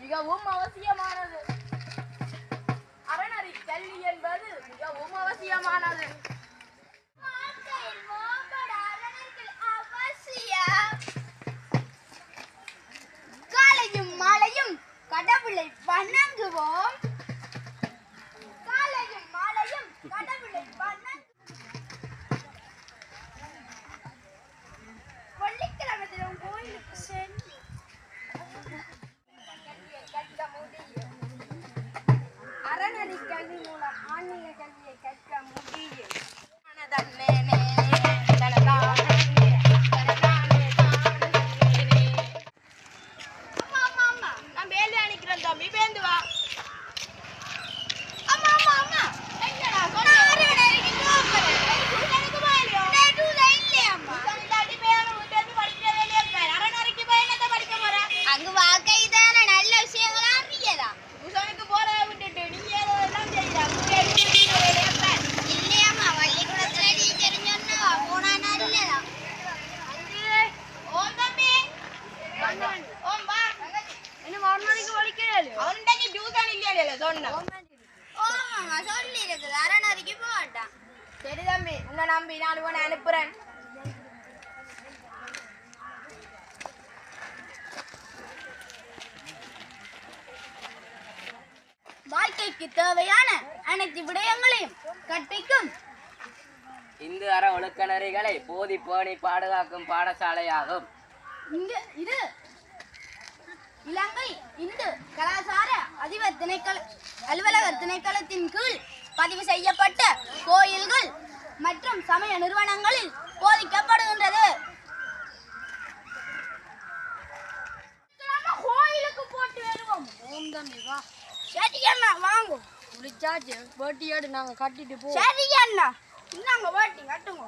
மிகவும் அவசியமானது. அறநெறி கல்வி என்பது மிகவும் அவசியமானது. காலையும் மாலையும் கடவுளை வணங்குவோம். காலையும் மாலையும் கடவுளை வெள்ளிக்கிழமை தினம் கோயிலுக்கு சென்று கற்க முடியும். அறநெறி கல்வி மூலம் ஆன்மீக கல்வியை கற்க முடியும். சரி தம்பி, உன்னை நம்பி நான் உன்னை அனுப்புறேன். வாழ்க்கைக்கு தேவையான அனைத்து விடயங்களையும் கற்பிக்கும் இந்து அற ஒழுக்க நெறிகளை போதி பேணி பாதுகாக்கும் பாடசாலையாகும். இது இலங்கை இந்து கலாசார அதிபர் அலுவலகர் திணைக்களத்தின் கீழ் பதிவு செய்யப்பட்ட கோயில்கள் மற்றும் சமய நிறுவனங்களில் போதிக்கப்படுகின்றது. கோயிலுக்கு போட்டு வருவோம். ஓம் தம்பி வா. சரி அண்ணா வாங்க. முடிச்சாச்சு, வேட்டியோடு நாங்க கட்டிட்டு போ. சரி அண்ணா, நாங்க வேட்டி கட்டுங்க.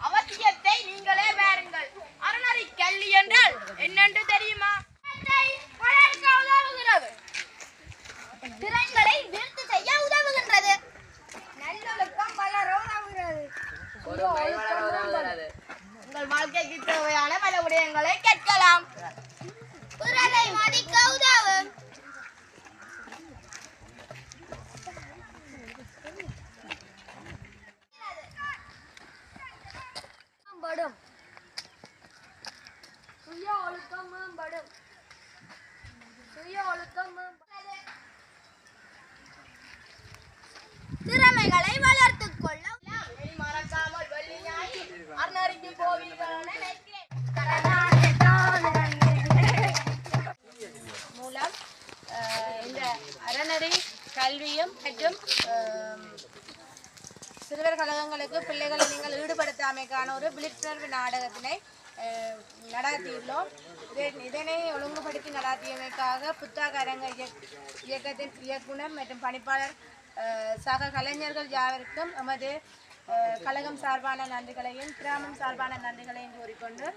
அவசியத்தை நீங்களே பாருங்கள். அறநெறி கல்வி என்றால் என்னென்று தெரியுமா? வளர்க்க உதவுகிறது. திறன்களை விருத்தி செய்ய உதவுகின்றது. நல்லொழுக்கம் வளர உதவுகிறது. உங்கள் வாழ்க்கைக்கு தேவையான பல விடயங்களை கேட்கலாம். பிறரை மதிக்க உதவும். சுய ஒழுக்கம் மேம்படும். திறமைகளை வளர்த்துக் கொள்ள மறக்காமல் வெள்ளி ஞாயிறு அறநெறிக்கு போவீர்கள் மூலம் இந்த அறநெறி கல்வியும் மற்றும் சிறுவர் கழகங்களுக்கு பிள்ளைகளை நீங்கள் ஈடுபடுத்தாமைக்கான ஒரு விழிப்புணர்வு நாடகத்தினை நடாத்தியுள்ளோம். இதனை ஒழுங்குபடுத்தி நடாத்தியமைக்காக புத்தக அரங்க இயக்கத்தின் இயக்குனர் மற்றும் பணிப்பாளர் சக கலைஞர்கள் யாவருக்கும் எமது கழகம் சார்பான நன்றிகளையும் கிராமம் சார்பான நன்றிகளையும் கூறிக்கொண்டு